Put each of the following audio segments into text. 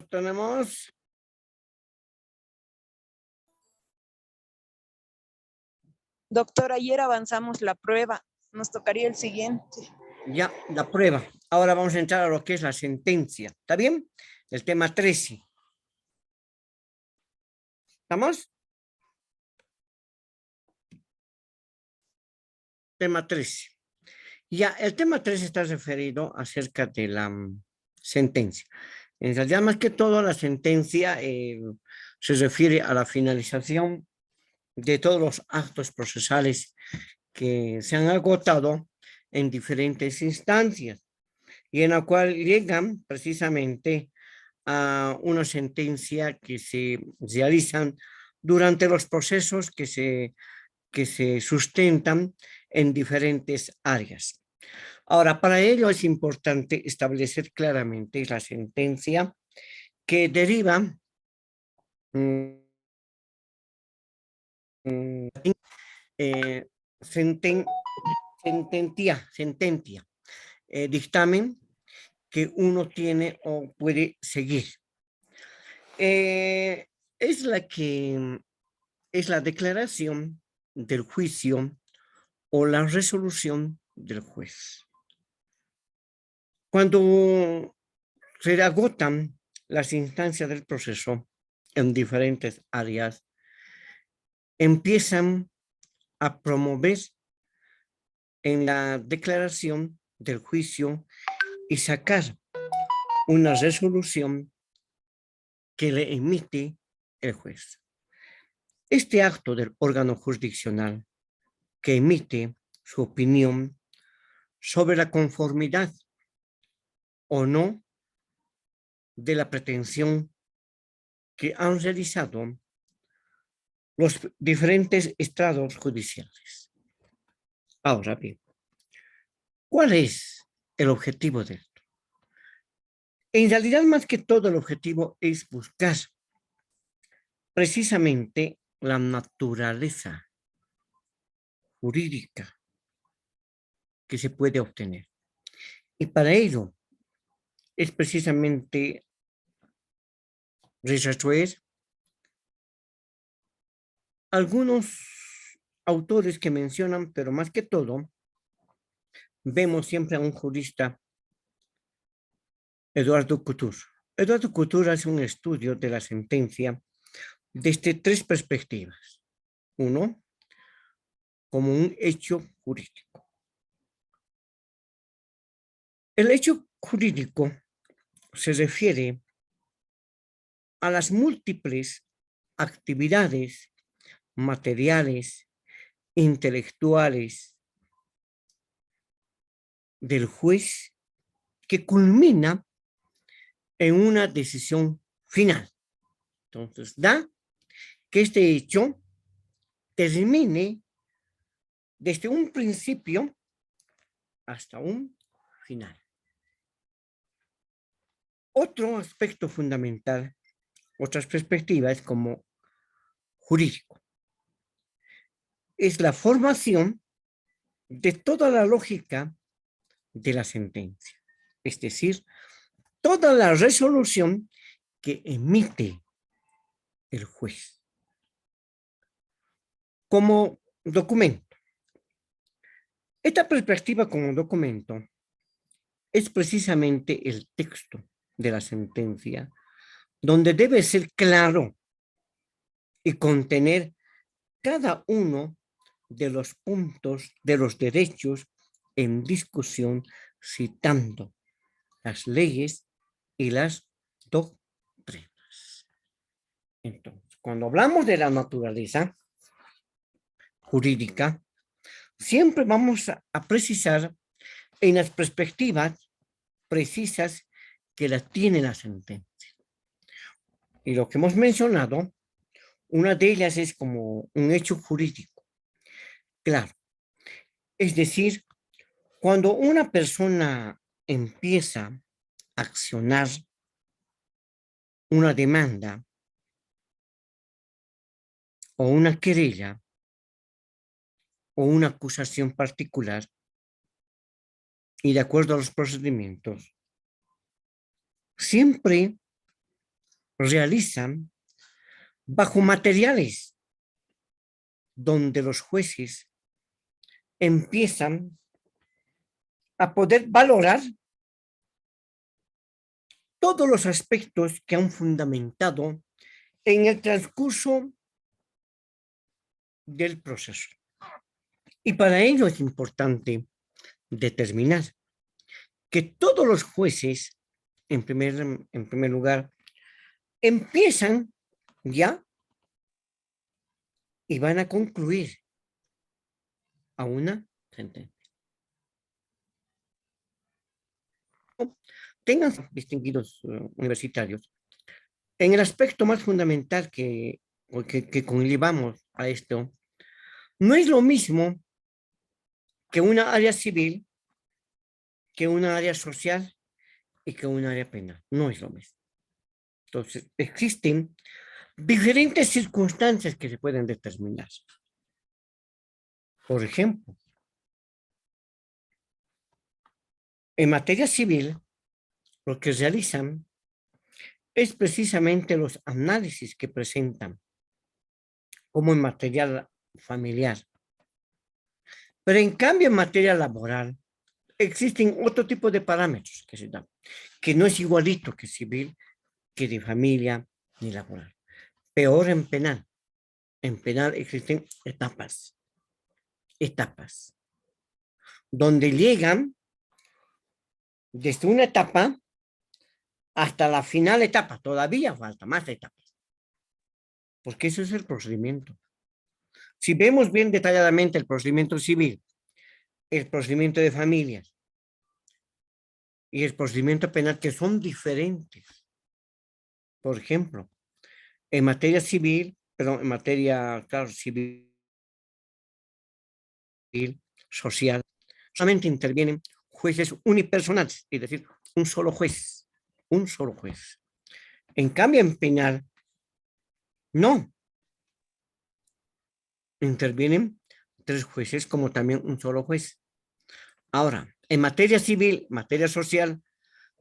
tenemos? Doctor, ayer avanzamos la prueba. Nos tocaría el siguiente. Ya, la prueba. Ahora vamos a entrar a lo que es la sentencia. ¿Está bien? El tema 13. ¿Estamos? Tema 13. Ya, el tema 13 está referido acerca de la sentencia. En realidad, más que todo, la sentencia se refiere a la finalización de todos los actos procesales que se han agotado en diferentes instancias y en la cual llegan precisamente a una sentencia que se realizan durante los procesos que se sustentan en diferentes áreas. Ahora, para ello es importante establecer claramente la sentencia que deriva sentencia, dictamen que uno tiene o puede seguir. Es la declaración del juicio o la resolución del juez. Cuando se agotan las instancias del proceso en diferentes áreas, empiezan a promover en la declaración del juicio y sacar una resolución que le emite el juez. Este acto del órgano jurisdiccional que emite su opinión sobre la conformidad o no de la pretensión que han realizado los diferentes estrados judiciales. Ahora bien, ¿cuál es el objetivo de esto? En realidad, más que todo, el objetivo es buscar precisamente la naturaleza jurídica que se puede obtener. Y para ello es precisamente resolver algunos autores que mencionan, pero más que todo, vemos siempre a un jurista, Eduardo Couture. Eduardo Couture hace un estudio de la sentencia desde tres perspectivas. Uno, como un hecho jurídico. El hecho jurídico se refiere a las múltiples actividades materiales, intelectuales del juez que culmina en una decisión final. Entonces, da que este hecho termine desde un principio hasta un final. Otro aspecto fundamental, otras perspectivas como jurídico, es la formación de toda la lógica de la sentencia, es decir, toda la resolución que emite el juez como documento. Esta perspectiva como documento es precisamente el texto de la sentencia, donde debe ser claro y contener cada uno de los puntos de los derechos en discusión, citando las leyes y las doctrinas. Entonces, cuando hablamos de la naturaleza jurídica, siempre vamos a precisar en las perspectivas precisas que la tiene la sentencia. Y lo que hemos mencionado, una de ellas es como un hecho jurídico. Claro, es decir, cuando una persona empieza a accionar una demanda o una querella o una acusación particular y de acuerdo a los procedimientos, siempre realizan bajo materiales donde los jueces empiezan a poder valorar todos los aspectos que han fundamentado en el transcurso del proceso. Y para ello es importante determinar que todos los jueces, en primer lugar, empiezan ya y van a concluir a una sentencia. Tengan, distinguidos universitarios, en el aspecto más fundamental que conllevamos a esto, no es lo mismo que una área civil, que una área social y que una área penal. No es lo mismo. Entonces, existen diferentes circunstancias que se pueden determinar. Por ejemplo, en materia civil, lo que realizan es precisamente los análisis que presentan, como en materia familiar. Pero en cambio, en materia laboral, existen otro tipo de parámetros que se dan, que no es igualito que civil, que de familia, ni laboral. Peor en penal. En penal existen etapas, donde llegan desde una etapa hasta la final etapa. Todavía falta más etapas, porque eso es el procedimiento. Si vemos bien detalladamente el procedimiento civil, el procedimiento de familias y el procedimiento penal, que son diferentes. Por ejemplo, en materia civil, perdón, en materia, claro, civil, social, solamente intervienen jueces unipersonales, es decir, un solo juez. En cambio, en penal, no. Intervienen 3 jueces como también un solo juez. Ahora, en materia civil, materia social,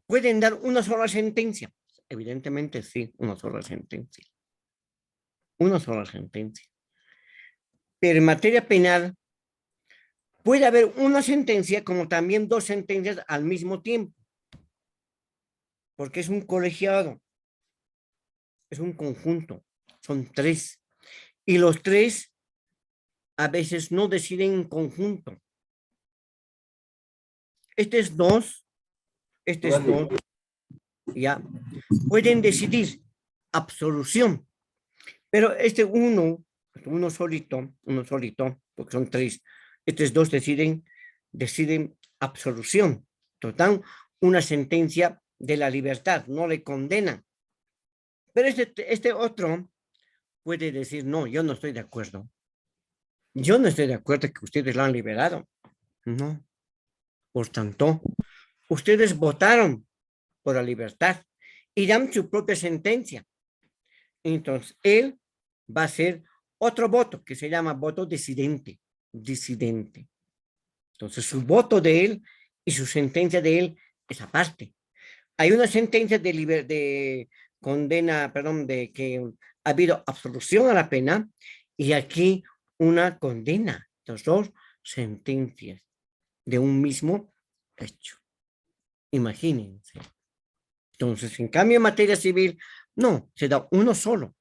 ¿pueden dar una sola sentencia? Evidentemente sí, una sola sentencia. Una sola sentencia. Pero en materia penal, puede haber una sentencia como también 2 sentencias al mismo tiempo. Porque es un colegiado. Es un conjunto. Son 3. Y los 3 a veces no deciden en conjunto. Este es 2, ya. Pueden decidir absolución, pero este uno solito, porque son 3, estos 2 deciden absolución. Total, una sentencia de la libertad, no le condenan. Pero este otro puede decir, no, yo no estoy de acuerdo. Yo no estoy de acuerdo que ustedes la han liberado. No. Por tanto, ustedes votaron por la libertad y dan su propia sentencia. Entonces, él va a hacer otro voto que se llama voto disidente. Entonces, su voto de él y su sentencia de él es aparte. Hay una sentencia de condena, perdón, de que ha habido absolución a la pena y aquí una condena. Las 2 sentencias de un mismo hecho. Imagínense. Entonces, en cambio, en materia civil, no, se da uno solo,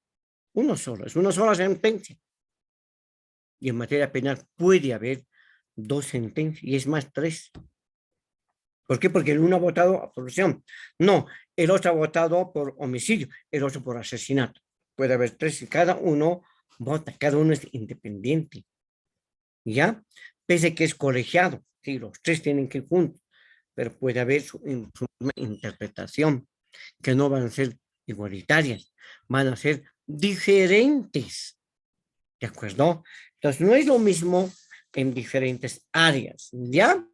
es una sola sentencia. Y en materia penal puede haber 2 sentencias, y es más 3. ¿Por qué? Porque el uno ha votado absolución. No, el otro ha votado por homicidio, el otro por asesinato. Puede haber 3 y cada uno vota, cada uno es independiente. ¿Ya? Pese que es colegiado, sí, los 3 tienen que ir juntos, pero puede haber su interpretación, que no van a ser igualitarias, van a ser diferentes. ¿De acuerdo? Entonces, no es lo mismo en diferentes áreas. ¿Ya?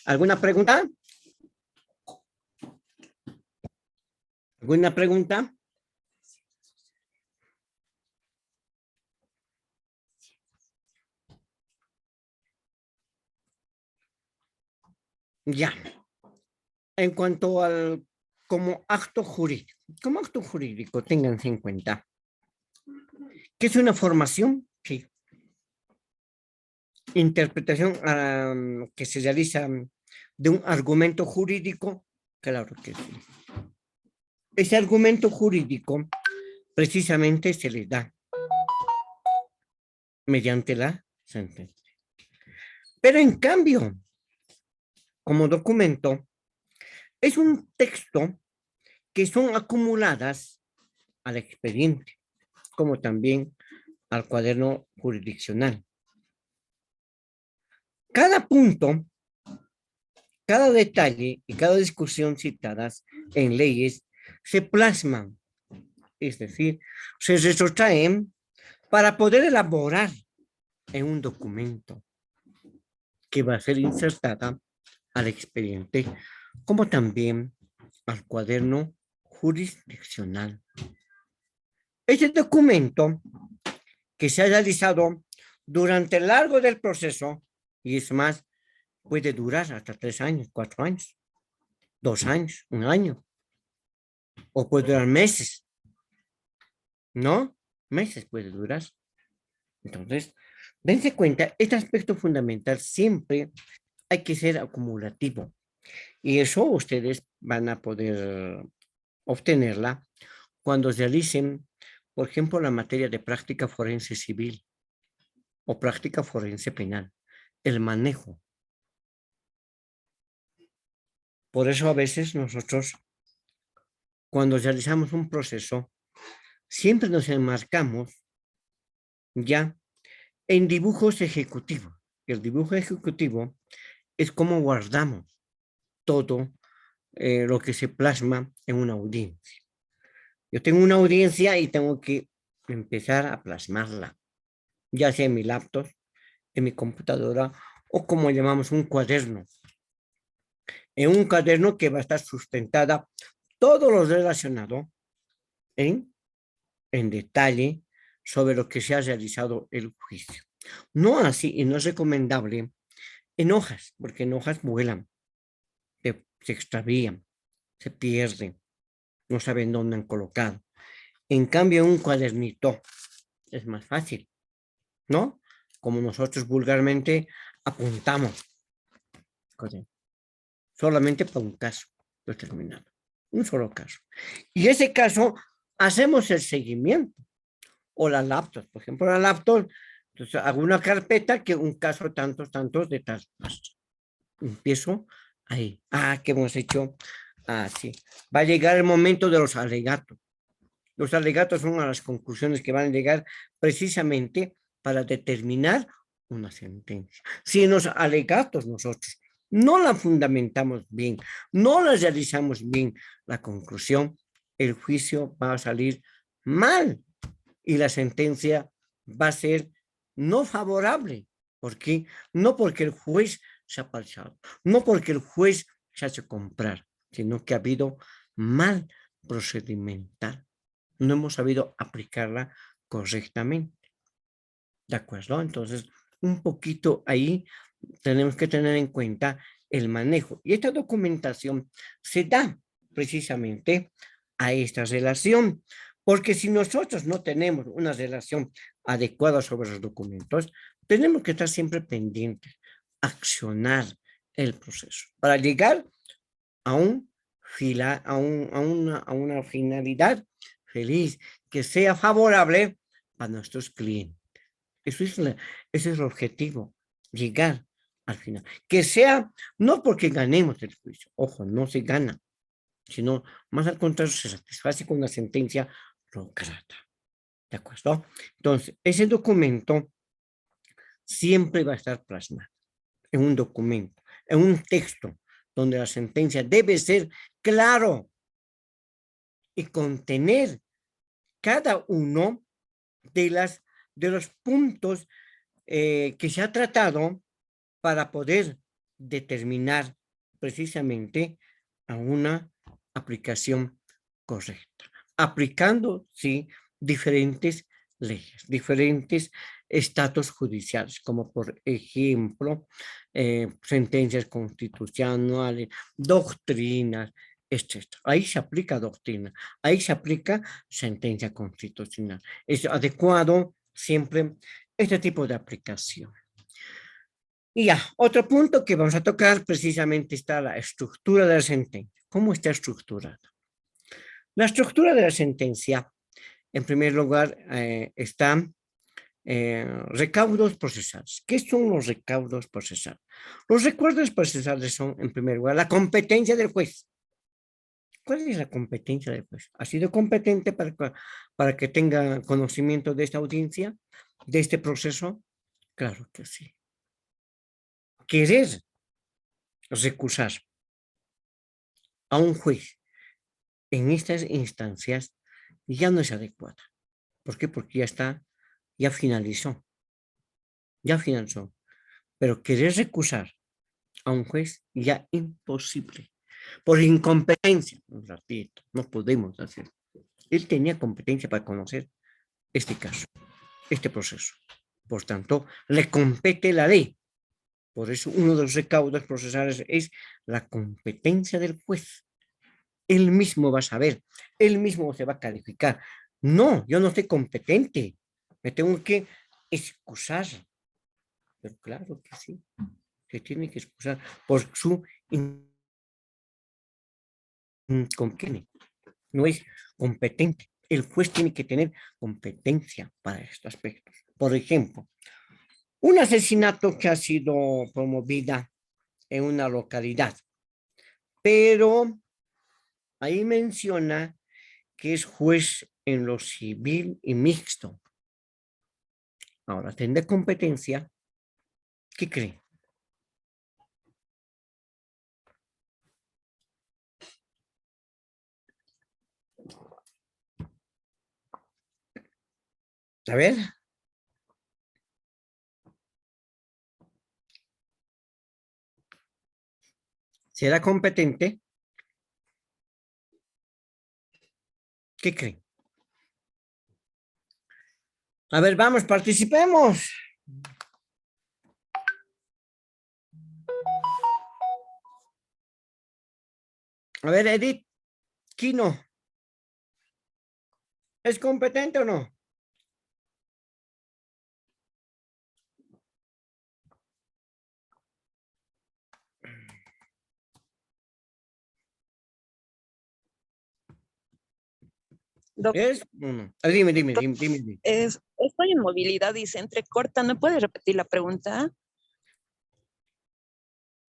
¿Alguna pregunta? ¿Alguna pregunta? Ya. En cuanto al como acto jurídico. Como acto jurídico, ténganse en cuenta que es una formación, sí, interpretación que se realiza de un argumento jurídico, claro que sí. Ese argumento jurídico precisamente se le da mediante la sentencia. Pero en cambio, como documento, es un texto que son acumuladas al expediente, como también al cuaderno jurisdiccional. Cada punto, cada detalle y cada discusión citadas en leyes se plasman, es decir, se retrotraen para poder elaborar en un documento que va a ser insertada al expediente, como también al cuaderno jurisdiccional. Este documento que se ha realizado durante el largo del proceso, y es más, puede durar hasta 3 años, 4 años, 2 años, 1 año, o puede durar meses, ¿no? Meses puede durar. Entonces, dense cuenta, este aspecto fundamental siempre hay que ser acumulativo. Y eso ustedes van a poder obtenerla cuando realicen, por ejemplo, la materia de práctica forense civil o práctica forense penal, el manejo. Por eso a veces nosotros, cuando realizamos un proceso, siempre nos enmarcamos ya en dibujos ejecutivos. El dibujo ejecutivo es como guardamos todo lo que se plasma en una audiencia. Yo tengo una audiencia y tengo que empezar a plasmarla, ya sea en mi laptop, en mi computadora o como llamamos un cuaderno. En un cuaderno que va a estar sustentada todo lo relacionado en detalle sobre lo que se ha realizado el juicio. No así, y no es recomendable en hojas, porque en hojas vuelan, se extravían, se pierden, no saben dónde han colocado. En cambio, un cuadernito es más fácil, ¿no? Como nosotros vulgarmente apuntamos, solamente para un caso determinado, un solo caso. Y ese caso hacemos el seguimiento, o la laptop, por ejemplo, la laptop, entonces hago una carpeta que un caso tantos de tal. Empiezo ahí. ¿Qué hemos hecho? Sí. Va a llegar el momento de los alegatos. Los alegatos son a las conclusiones que van a llegar precisamente para determinar una sentencia. Si en los alegatos nosotros no la fundamentamos bien, no la realizamos bien, la conclusión, el juicio va a salir mal y la sentencia va a ser no favorable. ¿Por qué? No porque el juez se ha pasado, no porque el juez se ha hecho comprar, sino que ha habido mal procedimental. No hemos sabido aplicarla correctamente. ¿De acuerdo? Entonces, un poquito ahí tenemos que tener en cuenta el manejo. Y esta documentación se da precisamente a esta relación, porque si nosotros no tenemos una relación adecuada sobre los documentos, tenemos que estar siempre pendientes, accionar el proceso para llegar a, a una finalidad feliz, que sea favorable a nuestros clientes. Ese es el objetivo, llegar al final. Que sea, no porque ganemos el juicio, ojo, no se gana, sino más al contrario, se satisface con una sentencia lograda. ¿De acuerdo? Entonces, ese documento siempre va a estar plasmado en un documento, en un texto, donde la sentencia debe ser claro y contener cada uno de los puntos que se ha tratado para poder determinar precisamente a una aplicación correcta, aplicando, sí, diferentes leyes, diferentes estatus judiciales, como por ejemplo, sentencias constitucionales, doctrinas, etcétera. Ahí se aplica doctrina, ahí se aplica sentencia constitucional. Es adecuado siempre este tipo de aplicación. Y ya, otro punto que vamos a tocar precisamente está la estructura de la sentencia. ¿Cómo está estructurada? La estructura de la sentencia, en primer lugar, está recaudos procesales. ¿Qué son los recaudos procesales? Los recaudos procesales son, en primer lugar, la competencia del juez. ¿Cuál es la competencia del juez? ¿Ha sido competente para que tenga conocimiento de esta audiencia, de este proceso? Claro que sí. Querer recusar a un juez en estas instancias ya no es adecuada. ¿Por qué? Porque ya finalizó, ya finalizó. Pero querer recusar a un juez ya imposible. Por incompetencia, un ratito, no podemos hacer. Él tenía competencia para conocer este caso, este proceso. Por tanto, le compete la ley. Por eso uno de los recaudos procesales es la competencia del juez. Él mismo va a saber, él mismo se va a calificar. No, yo no soy competente, me tengo que excusar. Pero claro que sí, se tiene que excusar por su incompetente. No es competente. El juez tiene que tener competencia para estos aspectos. Por ejemplo, un asesinato que ha sido promovida en una localidad, pero ahí menciona que es juez en lo civil y mixto. Ahora, tendrá competencia. ¿Qué cree? A ver. ¿Será competente? ¿Qué cree? A ver, vamos, participemos. A ver, Edith, Kino, ¿es competente o no? ¿Es? No. Dime. Estoy en movilidad y se entrecorta. ¿No puede repetir la pregunta?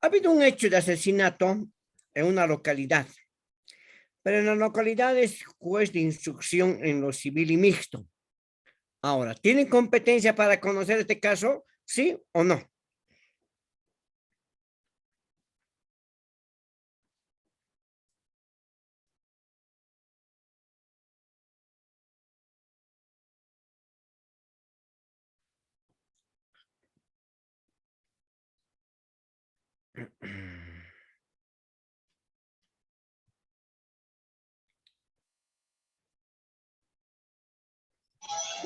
Ha habido un hecho de asesinato en una localidad, pero en la localidad es juez de instrucción en lo civil y mixto. Ahora, ¿tiene competencia para conocer este caso? ¿Sí o no?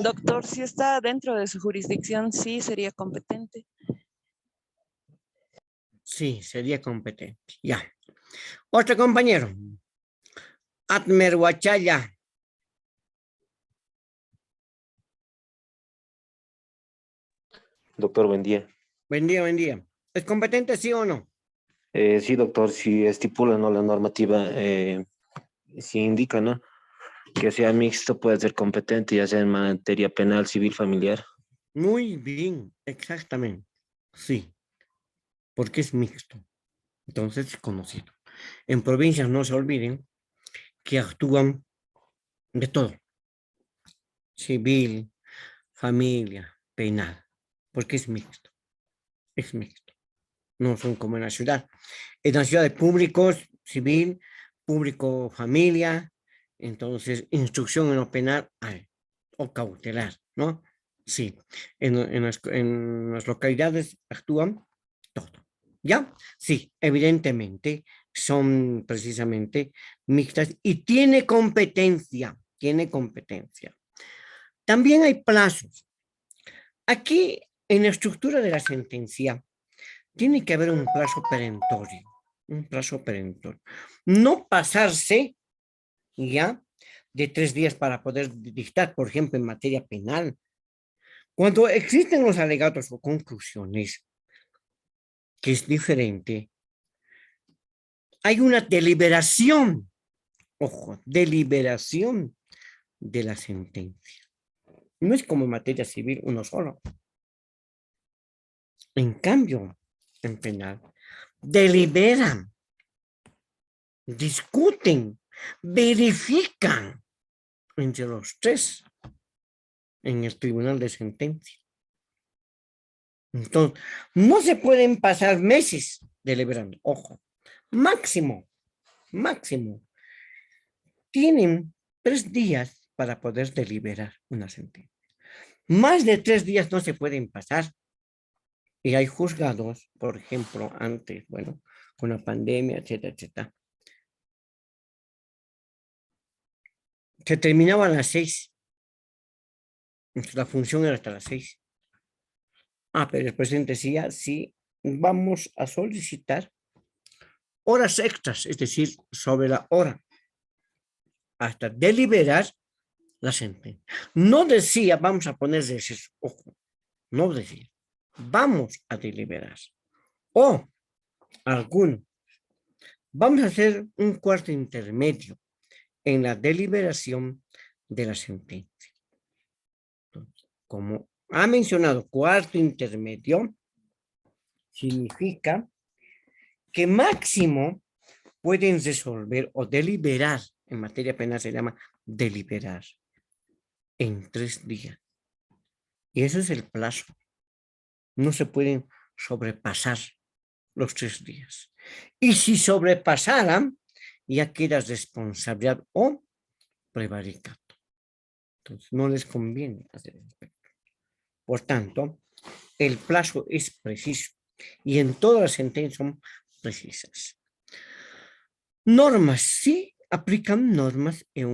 Doctor, si está dentro de su jurisdicción, sí sería competente. Sí, sería competente. Ya. Otro compañero. Atmer Huachaya. Doctor, buen día. Buen día. ¿Es competente, sí o no? Sí, doctor, si estipula, ¿no? La normativa, si indica, ¿no? Que sea mixto, puede ser competente, ya sea en materia penal, civil, familiar. Muy bien, exactamente. Sí, porque es mixto. Entonces es conocido. En provincias no se olviden que actúan de todo. Civil, familia, penal. Porque es mixto. Es mixto. No son como en la ciudad. En la ciudad de públicos, civil, público, familia. Entonces, instrucción en lo penal hay. O cautelar, ¿no? Sí. En las localidades actúan todo. ¿Ya? Sí, evidentemente son precisamente mixtas y tiene competencia. También hay plazos. Aquí, en la estructura de la sentencia, tiene que haber un plazo perentorio. un plazo perentorio. No pasarse ya de 3 días para poder dictar, por ejemplo, en materia penal. Cuando existen los alegatos o conclusiones, que es diferente, hay una deliberación, ojo, deliberación de la sentencia. No es como en materia civil uno solo. En cambio, en penal, deliberan, discuten, verifican entre los tres en el tribunal de sentencia. Entonces, no se pueden pasar meses deliberando, ojo, máximo, tienen 3 días para poder deliberar una sentencia. Más de 3 días no se pueden pasar. Y hay juzgados, por ejemplo, antes, bueno, con la pandemia, etcétera, etcétera. Se terminaba a las 6. La función era hasta las 6. Pero el presidente decía, sí, vamos a solicitar horas extras, es decir, sobre la hora, hasta deliberar la sentencia. No decía, vamos a poner receso, ojo, no decía, vamos a deliberar. O alguno, vamos a hacer un cuarto intermedio en la deliberación de la sentencia. Como ha mencionado cuarto intermedio, significa que máximo pueden resolver o deliberar, en materia penal se llama deliberar, en 3 días. Y eso es el plazo. No se pueden sobrepasar los 3 días. Y si sobrepasaran, ya queda responsabilidad o prevaricato. Entonces, no les conviene hacer eso. Por tanto, el plazo es preciso y en todas las sentencias son precisas. Normas, sí aplican normas en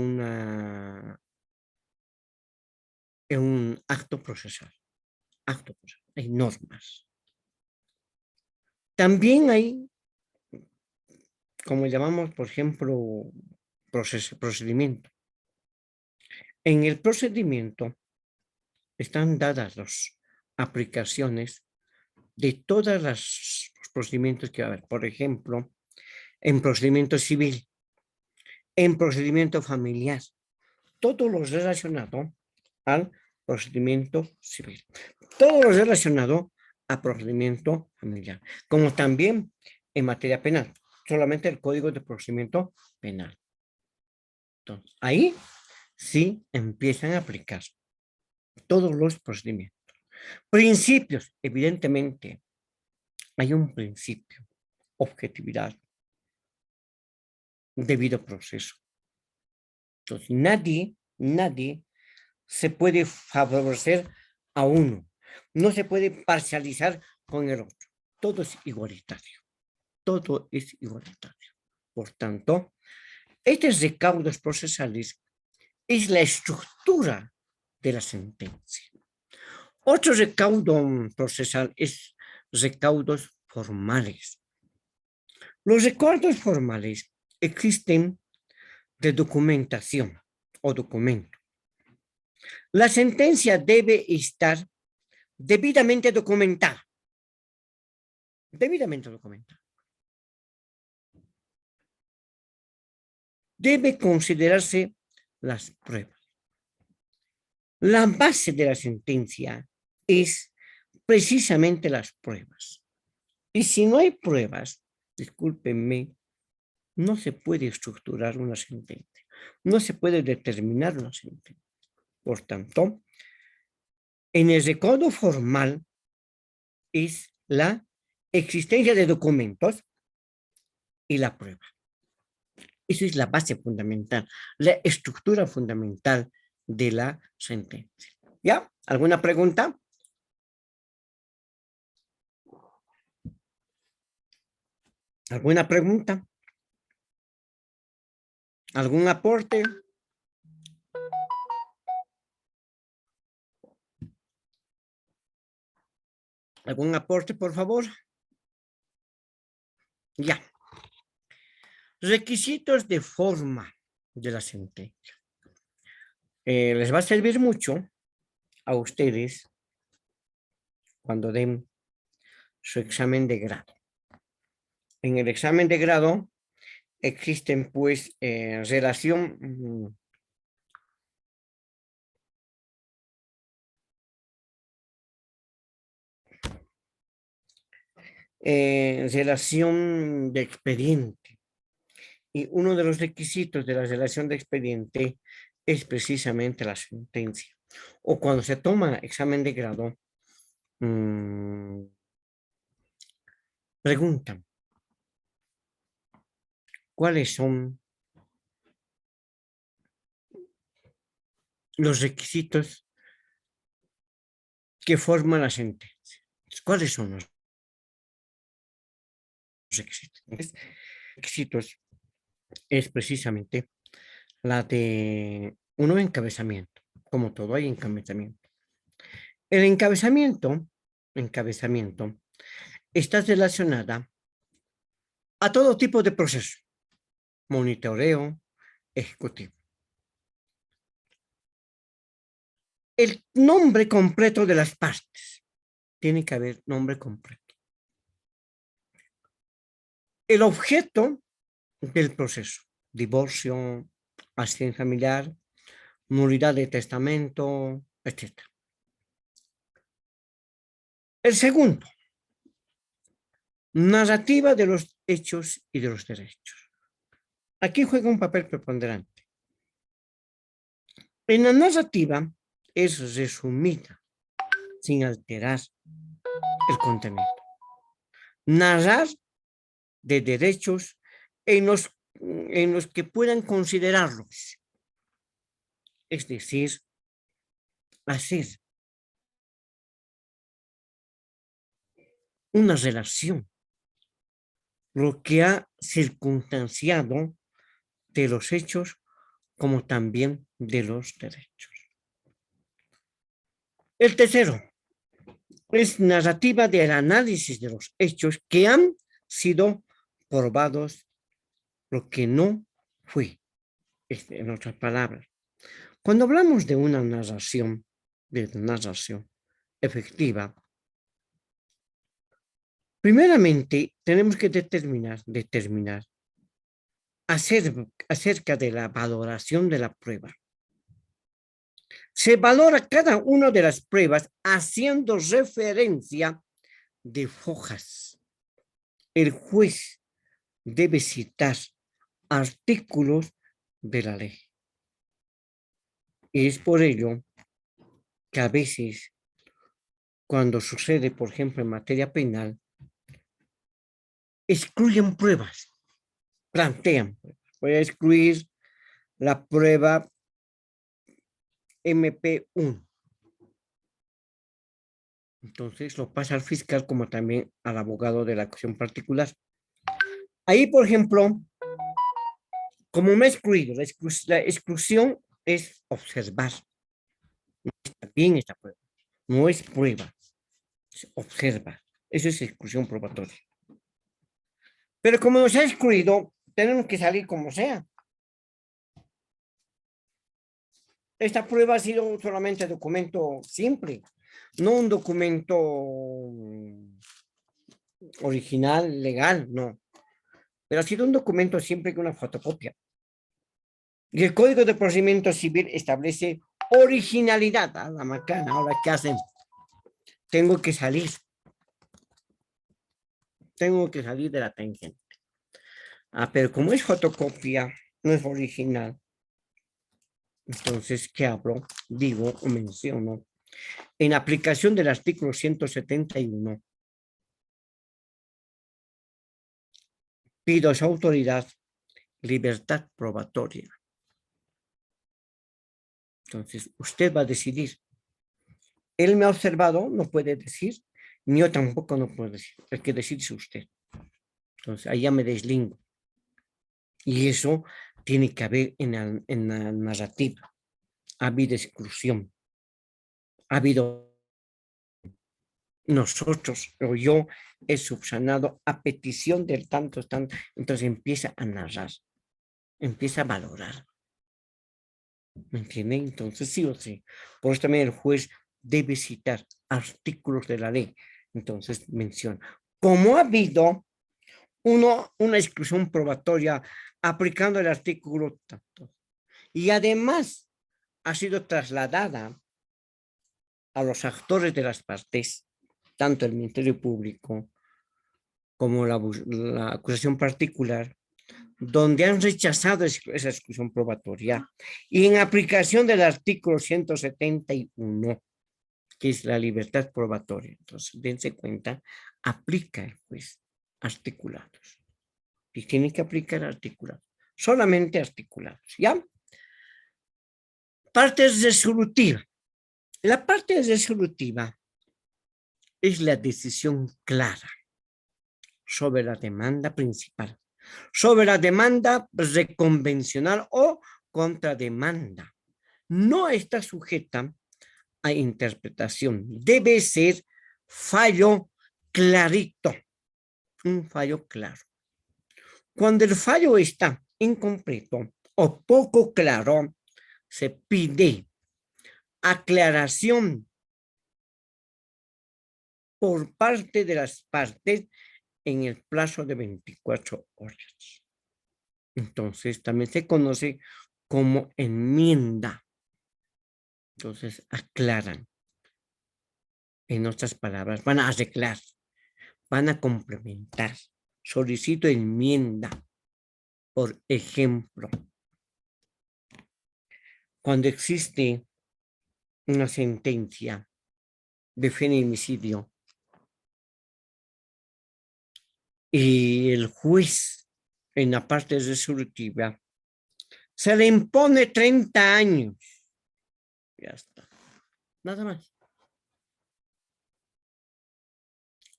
un acto procesal. Hay normas. También hay, como llamamos, por ejemplo, procedimiento. En el procedimiento están dadas las aplicaciones de todos los procedimientos que va a haber. Por ejemplo, en procedimiento civil, en procedimiento familiar, todo lo relacionado al procedimiento civil, todo lo relacionado a procedimiento familiar, como también en materia penal, solamente el Código de Procedimiento Penal. Entonces, ahí sí empiezan a aplicar todos los procedimientos. Principios, evidentemente, hay un principio, objetividad, debido proceso. Entonces, nadie se puede favorecer a uno. No se puede parcializar con el otro. Todo es igualitario. Todo es igualitario. Por tanto, estos recaudos procesales es la estructura de la sentencia. Otro recaudo procesal es recaudos formales. Los recaudos formales existen de documentación o documento. La sentencia debe estar debidamente documentada. Debidamente documentada. Debe considerarse las pruebas. La base de la sentencia es precisamente las pruebas. Y si no hay pruebas, discúlpenme, no se puede estructurar una sentencia. No se puede determinar una sentencia. Por tanto, en el recaudo formal es la existencia de documentos y la prueba. Esa es la base fundamental, la estructura fundamental de la sentencia. ¿Ya? ¿Alguna pregunta? ¿Alguna pregunta? ¿Algún aporte? ¿Algún aporte, por favor? Ya. Requisitos de forma de la sentencia. Les va a servir mucho a ustedes cuando den su examen de grado. En el examen de grado existen pues relación relación de expediente. Y uno de los requisitos de la relación de expediente es precisamente la sentencia. O cuando se toma examen de grado, preguntan, ¿cuáles son los requisitos que forman la sentencia? ¿Cuáles son los requisitos? Los requisitos es precisamente la de uno, encabezamiento. Como todo hay encabezamiento. El encabezamiento está relacionada a todo tipo de proceso, monitoreo, ejecutivo. El nombre completo de las partes. Tiene que haber nombre completo. El objeto del proceso. Divorcio, accidente familiar, nulidad de testamento, etc. El segundo. Narrativa de los hechos y de los derechos. Aquí juega un papel preponderante. En la narrativa es resumida, sin alterar el contenido. Narrar de derechos en los que puedan considerarlos. Es decir, hacer una relación, lo que ha circunstanciado de los hechos como también de los derechos. El tercero es narrativa del análisis de los hechos que han sido probados, lo que no fue. En otras palabras, cuando hablamos de una narración efectiva, primeramente tenemos que determinar acerca de la valoración de la prueba. Se valora cada una de las pruebas haciendo referencia de fojas. El juez debe citar artículos de la ley. Y es por ello que a veces, cuando sucede, por ejemplo, en materia penal, excluyen pruebas, plantean. Voy a excluir la prueba MP1. Entonces lo pasa al fiscal como también al abogado de la acción particular. Ahí, por ejemplo, como me he excluido, la exclusión es observar. No está bien esta prueba. No es prueba, se observa. Eso es exclusión probatoria. Pero como nos ha excluido, tenemos que salir como sea. Esta prueba ha sido solamente documento simple, no un documento original, legal, no. Pero ha sido un documento siempre que una fotocopia. Y el Código de Procedimiento Civil establece originalidad. A la macana, ahora ¿qué hacen? Tengo que salir de la tangente. Pero como es fotocopia, no es original. Entonces, ¿qué hablo? Digo o menciono. En aplicación del artículo 171, pido a su autoridad libertad probatoria. Entonces, usted va a decidir. Él me ha observado, no puede decir, ni yo tampoco no puedo decir. El que decide es usted. Entonces, ahí ya me deslingo. Y eso tiene que haber en la narrativa. Ha habido exclusión. Ha habido nosotros o yo es subsanado a petición del tanto, tanto. Entonces empieza a narrar, empieza a valorar. ¿Me entienden? Entonces sí o sí. Por eso también el juez debe citar artículos de la ley. Entonces menciona, como ha habido una exclusión probatoria aplicando el artículo tanto, y además ha sido trasladada a los actores de las partes, tanto el Ministerio Público como la acusación particular, donde han rechazado esa exclusión probatoria y en aplicación del artículo 171, que es la libertad probatoria. Entonces, dense cuenta, aplica el juez articulados y tiene que aplicar articulados, solamente articulados, ¿ya? Parte resolutiva. La parte resolutiva es la decisión clara sobre la demanda principal, sobre la demanda reconvencional o contrademanda. No está sujeta a interpretación. Debe ser fallo clarito, un fallo claro. Cuando el fallo está incompleto o poco claro, se pide aclaración por parte de las partes en el plazo de 24 horas. Entonces, también se conoce como enmienda. Entonces, aclaran. En otras palabras, van a arreglar, van a complementar. Solicito enmienda. Por ejemplo, cuando existe una sentencia de feminicidio y el juez en la parte resolutiva se le impone 30 años. Ya está. Nada más.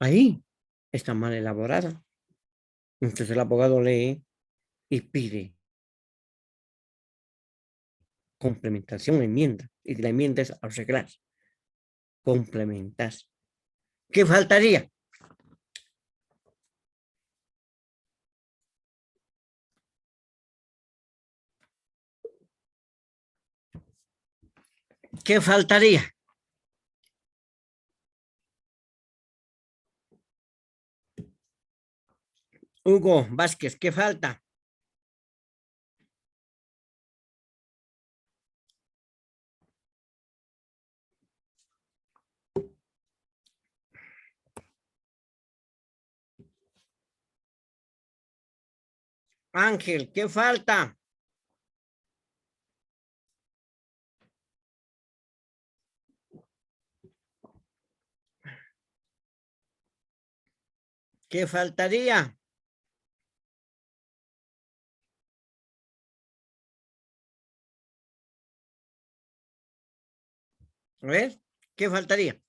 Ahí está mal elaborada. Entonces el abogado lee y pide complementación, enmienda. Y la enmienda es arreglar, complementar. ¿Qué faltaría? ¿Qué faltaría? Hugo Vázquez, ¿qué falta? Ángel, ¿qué falta? ¿Qué faltaría? A ver, ¿qué faltaría?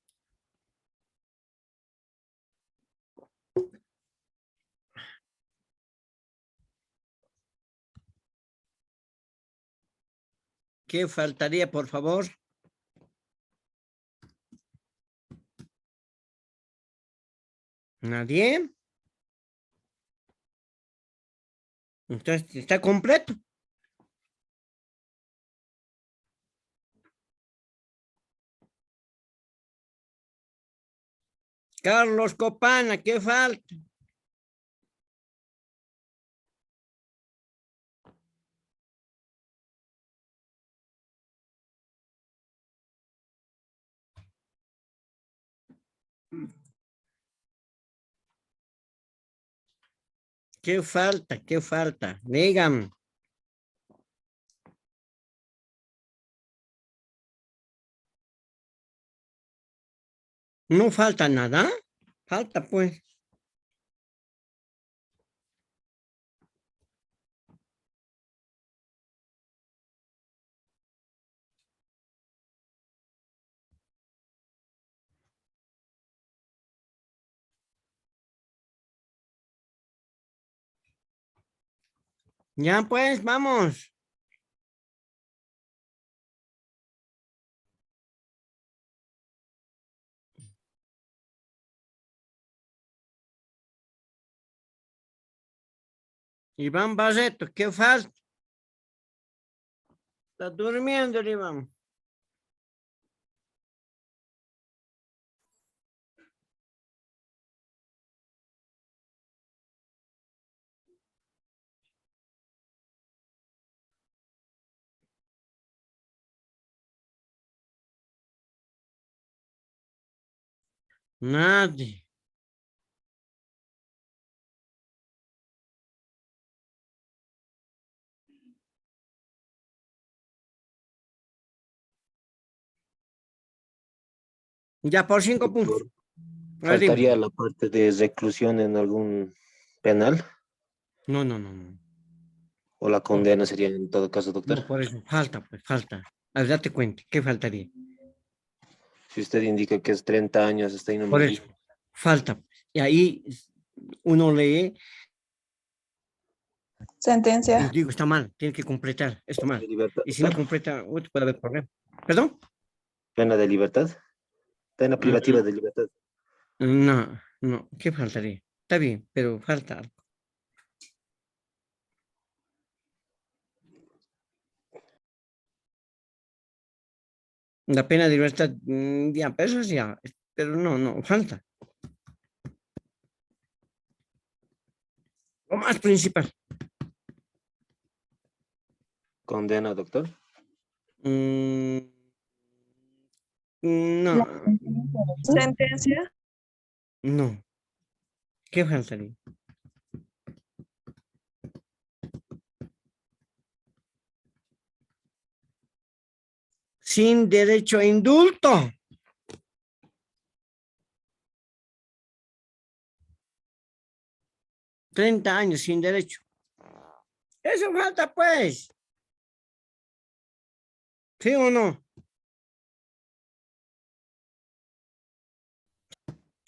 ¿Qué faltaría, por favor? ¿Nadie? Entonces, ¿está completo? Carlos Copana, ¿qué falta? ¿Qué falta? ¿Qué falta? Digan. ¿No falta nada? Falta, pues. Ya, pues, vamos. Iván Barreto, ¿qué falta? Está durmiendo el Iván. Nadie. Ya por 5 puntos. Doctor, A ver, dime. ¿faltaría la parte de reclusión en algún penal? No, no, no, no. ¿O la No, condena sería en todo caso, doctor? no, por eso. Falta, pues, falta. A ver, date cuenta. ¿Qué faltaría? Si usted indica que es 30 años, está ahí Por nomás. eso. Falta, pues. Y ahí uno lee y Sentencia. digo, está mal, tiene que completar, está ¿De mal. libertad, Y si no doctor? completa, puede haber problema. ¿Perdón? ¿Pena de libertad? Pena privativa Mm, de libertad. no, no, ¿qué faltaría? Está bien, pero falta algo. La pena de libertad, ya, pero eso ya, pero no, no, falta. Lo más principal. ¿Condena, doctor? Mm, no, Sentencia. no, ¿qué faltaría? Sin derecho a indulto. 30 años sin derecho. Eso falta, pues. ¿Sí o no?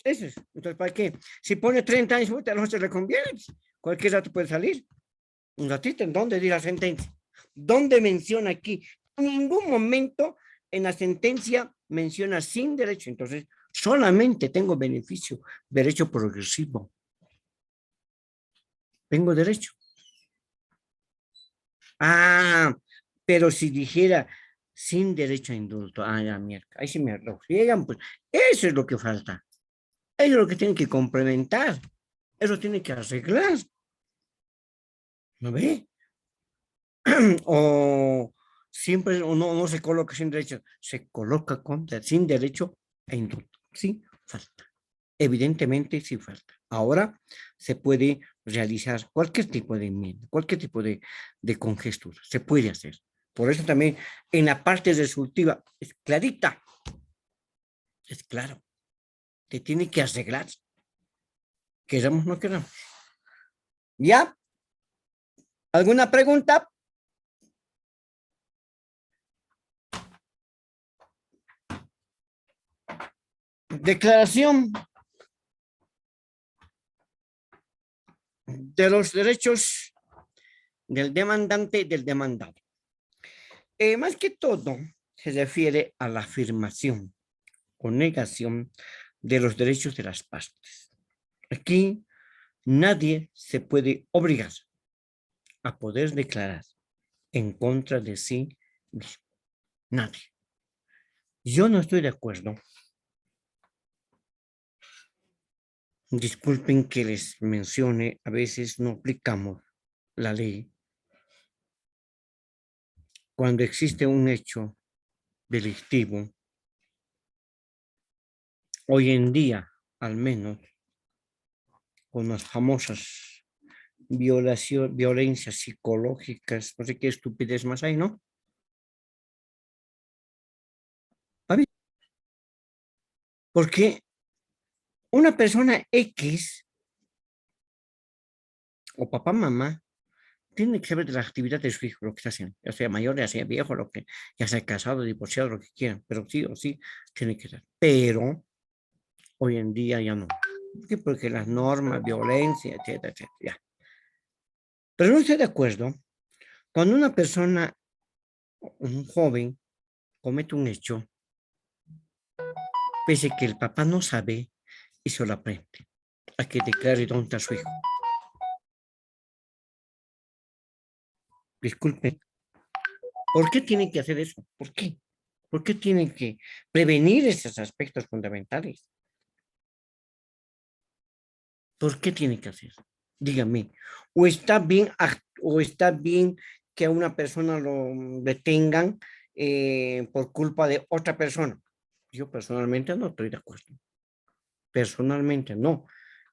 Eso es. Entonces, ¿para qué? Si pone 30 años, a los 8 le conviene. Pues, cualquier rato puede salir. Un ratito, ¿en dónde dice la sentencia? ¿Dónde menciona aquí? En ningún momento en la sentencia menciona sin derecho. Entonces, solamente tengo beneficio, derecho progresivo. Tengo derecho. Ah, pero si dijera sin derecho a indulto, ya, mierda, ahí sí me lo friegan, pues eso es lo que falta. Eso es lo que tienen que complementar. Eso tiene que arreglar. ¿No ve? O siempre o no se coloca sin derecho, se coloca sin derecho e indulto. Sí, falta. Evidentemente sí falta. Ahora se puede realizar cualquier tipo de enmienda, cualquier tipo de congestura, se puede hacer. Por eso también en la parte resolutiva es clarita, es claro, te tiene que arreglar, queramos o no queramos. ¿Ya? ¿Alguna pregunta? Declaración de los derechos del demandante y del demandado. Más que todo, se refiere a la afirmación o negación de los derechos de las partes. Aquí nadie se puede obligar a poder declarar en contra de sí mismo. Nadie. Yo no estoy de acuerdo. Disculpen que les mencione, a veces no aplicamos la ley cuando existe un hecho delictivo. Hoy en día, al menos, con las famosas violencias psicológicas, no sé qué estupidez más hay, ¿no? Porque una persona X o papá, mamá, tiene que saber de la actividad de su hijo, lo que está haciendo, ya sea mayor, ya sea viejo, lo que, ya sea casado, divorciado, lo que quieran, pero sí o sí tiene que ser. Pero hoy en día ya no. ¿Por qué? Porque las normas, violencia, etcétera, etcétera, ya. Pero no estoy de acuerdo cuando una persona, un joven, comete un hecho, pese que el papá no sabe y se lo aprende, a que declare dónde está su hijo. Disculpe. ¿Por qué tienen que hacer eso? ¿Por qué? ¿Por qué tienen que prevenir esos aspectos fundamentales? ¿Por qué tienen que hacer? Dígame. O está bien que a una persona lo detengan por culpa de otra persona? Yo personalmente no estoy de acuerdo. Personalmente no.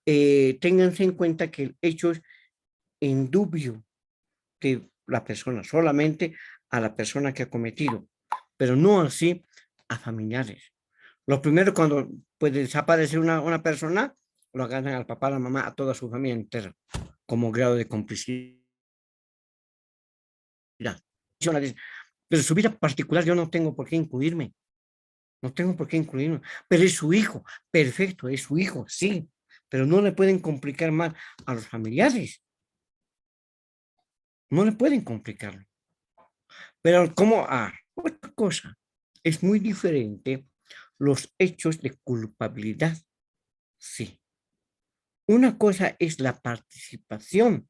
Ténganse en cuenta que el hecho es indubio de la persona, solamente a la persona que ha cometido, pero no así a familiares. Lo primero, cuando puede desaparecer una persona, lo agarran al papá, a la mamá, a toda su familia entera, como grado de complicidad. Pero su vida particular yo no tengo por qué incluirme, no tengo por qué incluirme, pero es su hijo, perfecto, es su hijo, sí, pero no le pueden complicar más a los familiares, no le pueden complicarlo. Pero como, otra cosa, es muy diferente los hechos de culpabilidad, sí. Una cosa es la participación,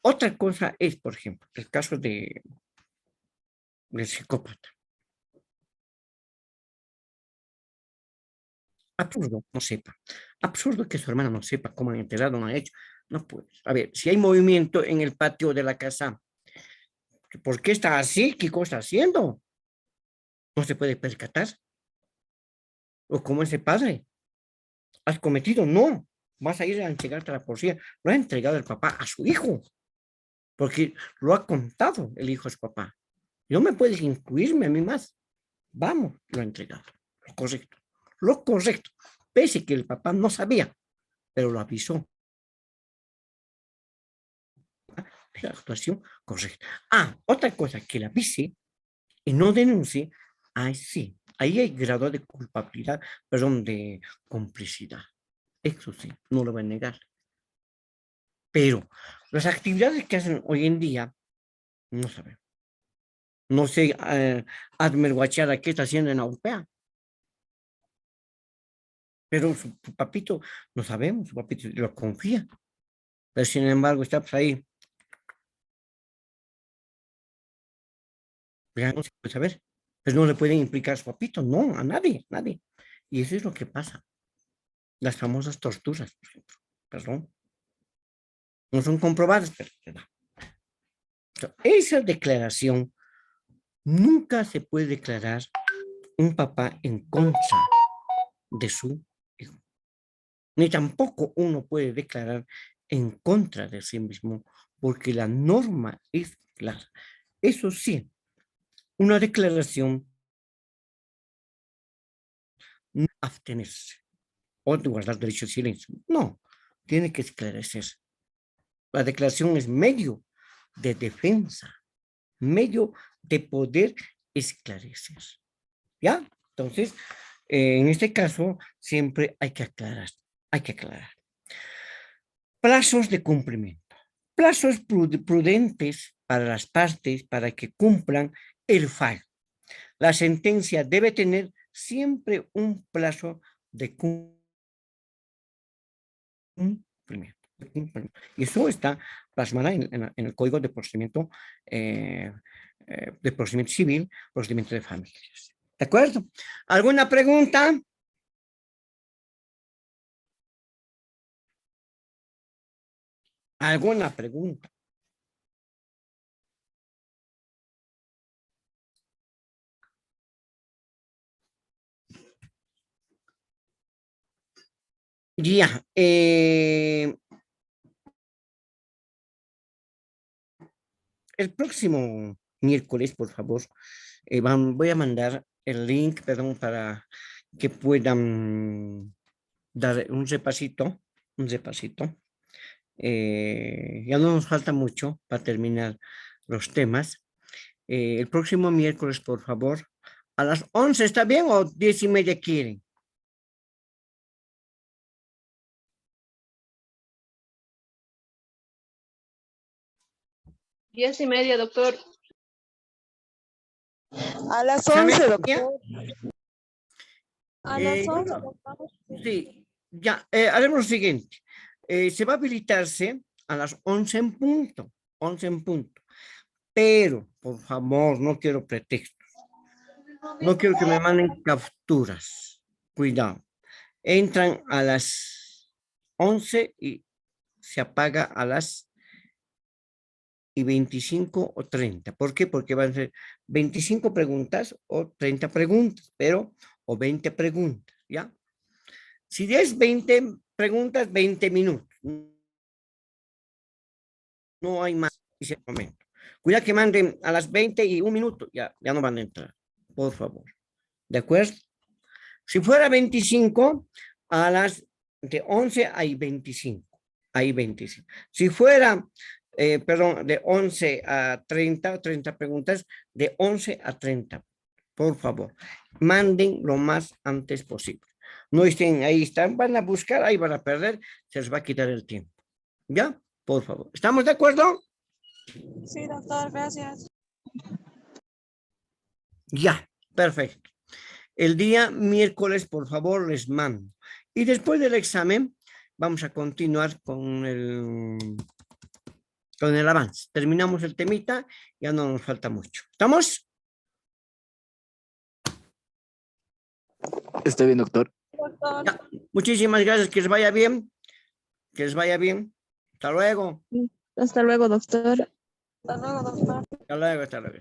otra cosa es, por ejemplo, el caso del psicópata. Absurdo, no sepa. Absurdo que su hermana no sepa cómo han enterado, no han hecho. No puede. A ver, si hay movimiento en el patio de la casa, ¿por qué está así? ¿Qué cosa está haciendo? No se puede percatar. O como ese padre. ¿Has cometido? No. Vas a ir a entregarte a la policía. Lo ha entregado el papá a su hijo. Porque lo ha contado el hijo a su papá. No me puedes incluirme a mí más. Vamos, lo ha entregado. Lo correcto. Lo correcto. Pese que el papá no sabía, pero lo avisó. La actuación correcta. Otra cosa, que la avise y no denuncie. Sí. Ahí hay grado de culpabilidad, perdón, de complicidad. Eso sí, no lo voy a negar. Pero las actividades que hacen hoy en día, no sabemos. No sé, Admer Guachara, ¿qué está haciendo en Europea? Pero su papito, no sabemos, su papito lo confía. Pero sin embargo, está pues, ahí. Ya no se puede saber. Pues no le pueden implicar a su papito, no, a nadie, nadie. Y eso es lo que pasa. Las famosas torturas, por ejemplo. Perdón. No son comprobadas, pero se da. Esa declaración nunca se puede declarar un papá en contra de su hijo. Ni tampoco uno puede declarar en contra de sí mismo, porque la norma es clara. Eso sí, una declaración no abstenerse o de guardar derecho de silencio. No, tiene que esclarecer. La declaración es medio de defensa, medio de poder esclarecer. ¿Ya? Entonces, en este caso, siempre hay que aclarar, hay que aclarar. Plazos de cumplimiento. Plazos prudentes para las partes para que cumplan el fallo. La sentencia debe tener siempre un plazo de cumplimiento. Y eso está plasmado en el Código de Procedimiento Civil, Procedimiento de Familias. ¿De acuerdo? ¿Alguna pregunta? ¿Alguna pregunta? Ya. El próximo miércoles, por favor, voy a mandar el link, perdón, para que puedan dar un repasito. Ya no nos falta mucho para terminar los temas. El próximo miércoles, por favor, a las 11, ¿está bien? ¿O 10:30 quieren? Diez y media, doctor. A las ¿Ya me 11, oía? doctor. A las 11, Bueno, doctor. sí, ya, haremos lo siguiente. Se va a habilitarse a las 11 en punto, 11 en punto. Pero, por favor, no quiero pretextos. No quiero que me manden capturas. Cuidado. Entran a las 11 y se apaga a las 25 o 30. ¿Por qué? Porque van a ser 25 preguntas o 30 preguntas, pero, o 20 preguntas, ¿ya? Si es 20 preguntas, 20 minutos. No hay más en ese momento. Cuidado que manden a las 20 y un minuto, ya no van a entrar, por favor. ¿De acuerdo? Si fuera 25, a las de 11 hay 25. Hay 25. Si fuera, perdón, de 11 a 30 preguntas, de 11 a 30, por favor, manden lo más antes posible. No estén ahí, van a buscar, ahí van a perder, se les va a quitar el tiempo. ¿Ya? Por favor. ¿Estamos de acuerdo? Sí, doctor, gracias. Ya, perfecto. El día miércoles, por favor, les mando. Y después del examen, vamos a continuar con el avance. Terminamos el temita, ya no nos falta mucho. ¿Estamos? Está bien, doctor. Doctor. Ya. Muchísimas gracias, que les vaya bien. Que les vaya bien. Hasta luego. Hasta luego, doctor. Hasta luego, doctor. Hasta luego, hasta luego.